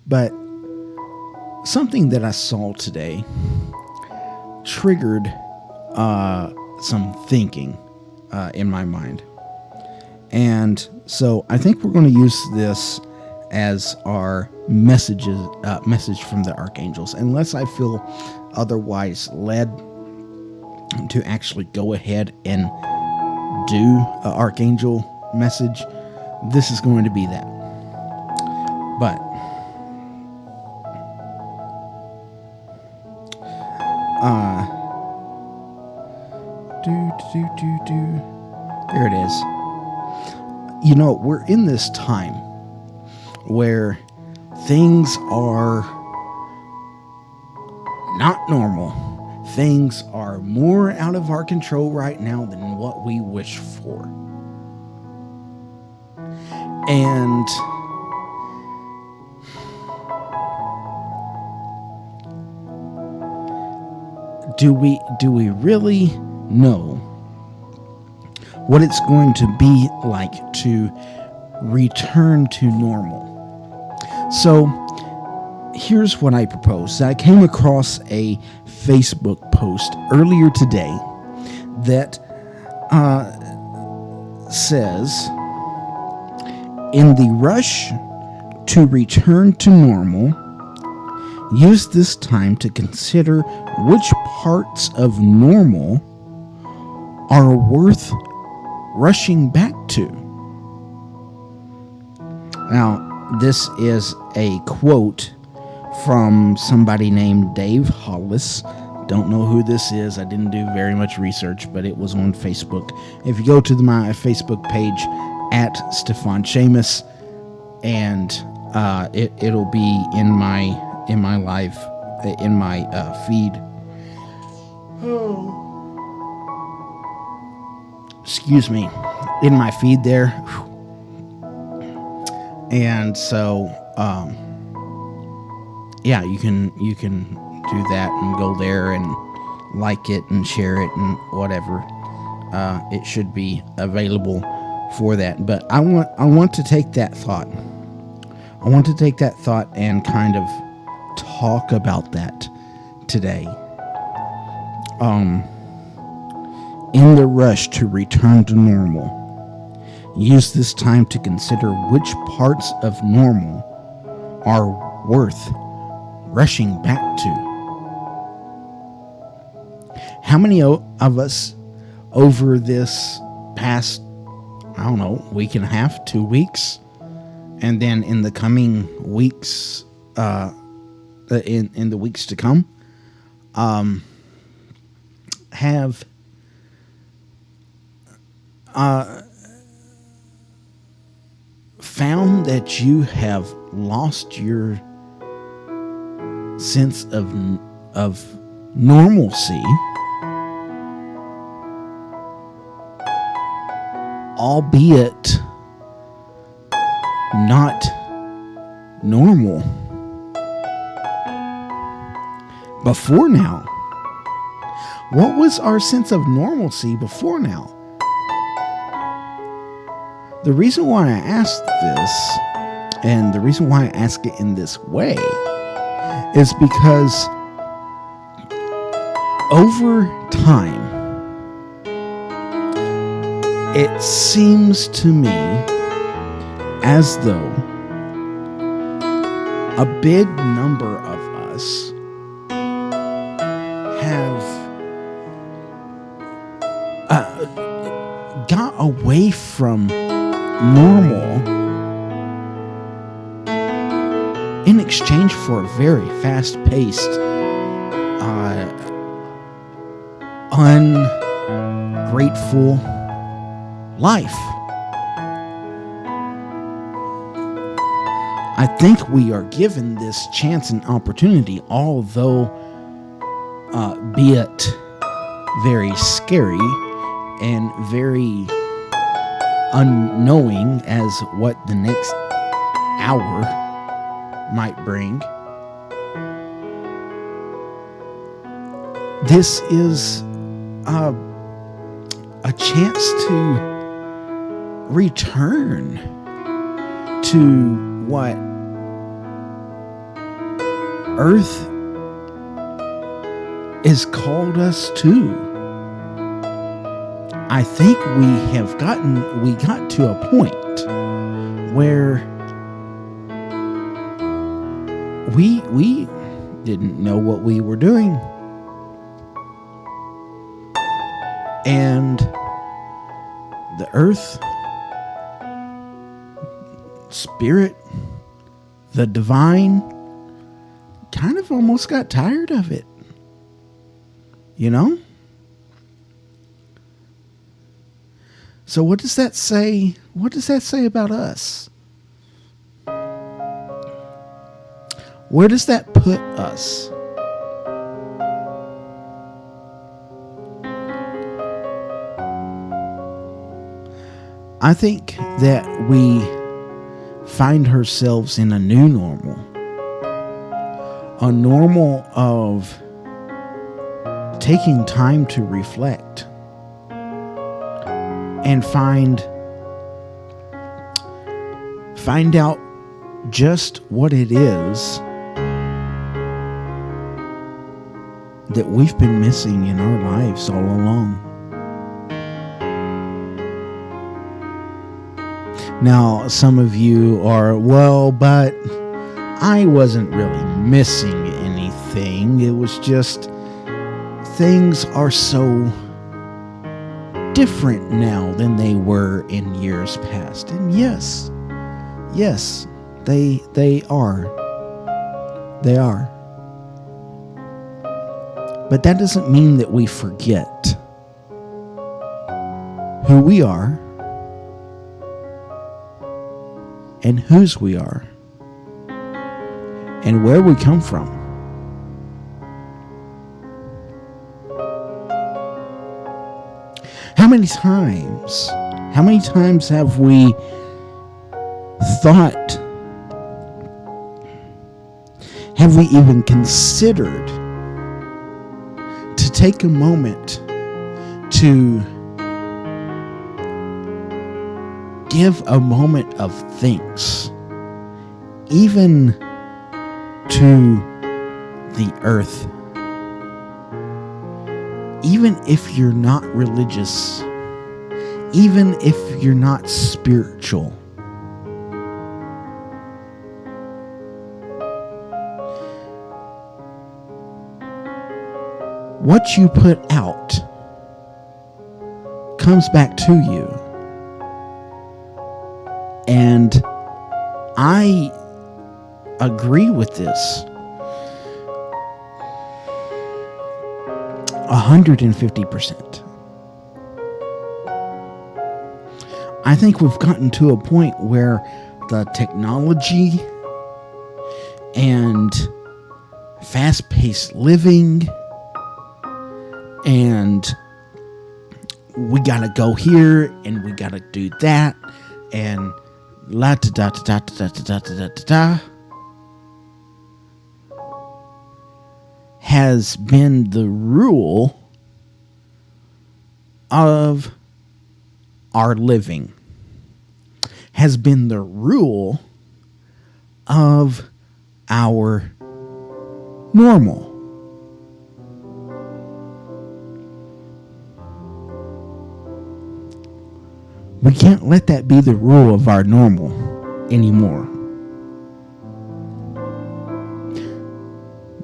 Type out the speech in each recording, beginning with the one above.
But something that I saw today triggered some thinking in my mind. And so I think we're going to use this as our message from the archangels, unless I feel otherwise led to actually go ahead and do an archangel message. This is going to be that. But there it is. You know, we're in this time where things are not normal. Things are more out of our control right now than what we wish for. And do we really know what it's going to be like to return to normal? So here's what I propose. I came across a Facebook post earlier today that says, in the rush to return to normal, use this time to consider which parts of normal are worth rushing back to. Now, this is a quote from somebody named Dave Hollis. Don't know who this is. I didn't do very much research, but it was on Facebook. If you go to my Facebook page at Stíofán Séamus, and it'll be in my live in my feed. Excuse me, in my feed there. And so yeah, you can do that and go there and like it and share it and whatever. It should be available for that. But I want to take that thought. I want to take that thought and kind of talk about that today. In the rush to return to normal, use this time to consider which parts of normal are worth rushing back to. How many of us over this past, I don't know, week and a half, 2 weeks, and then in the coming weeks, in the weeks to come, have found that you have lost your sense of normalcy, albeit not normal before now? What was our sense of normalcy before now? The reason why I asked this, and the reason why I ask it in this way, is because over time, it seems to me as though a big number of us have got away from normal in exchange for a very fast-paced, ungrateful life. I think we are given this chance and opportunity, although be it very scary and very unknowing as what the next hour might bring. This is a chance to return to what Earth has called us to. I think we got to a point where we didn't know what we were doing. And the earth, spirit, the divine, kind of almost got tired of it. You know? So what does that say? What does that say about us? Where does that put us? I think that we find ourselves in a new normal. A normal of taking time to reflect and find out just what it is that we've been missing in our lives all along. Now, some of you are, well, but I wasn't really missing anything. It was just things are so different now than they were in years past. And yes, they are. They are. But that doesn't mean that we forget who we are and whose we are and where we come from. How many times have we thought, have we even considered to take a moment to give a moment of thanks, even to the earth? Even if you're not religious, even if you're not spiritual, what you put out comes back to you. And I agree with this 150%. I think we've gotten to a point where the technology and fast-paced living and we gotta go here and we gotta do that and la da da da da da da da da da has been the rule of our living, has been the rule of our normal. We can't let that be the rule of our normal anymore.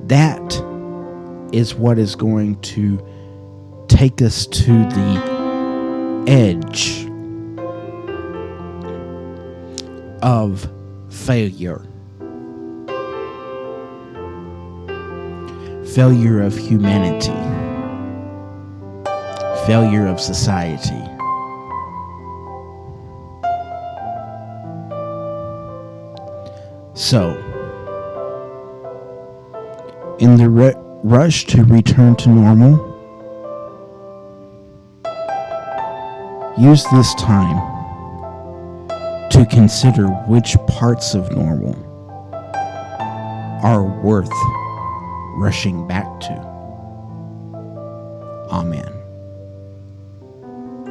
That is what is going to take us to the edge of failure. Failure of humanity. Failure of society. So, in the rush to return to normal, use this time to consider which parts of normal are worth rushing back to. Amen.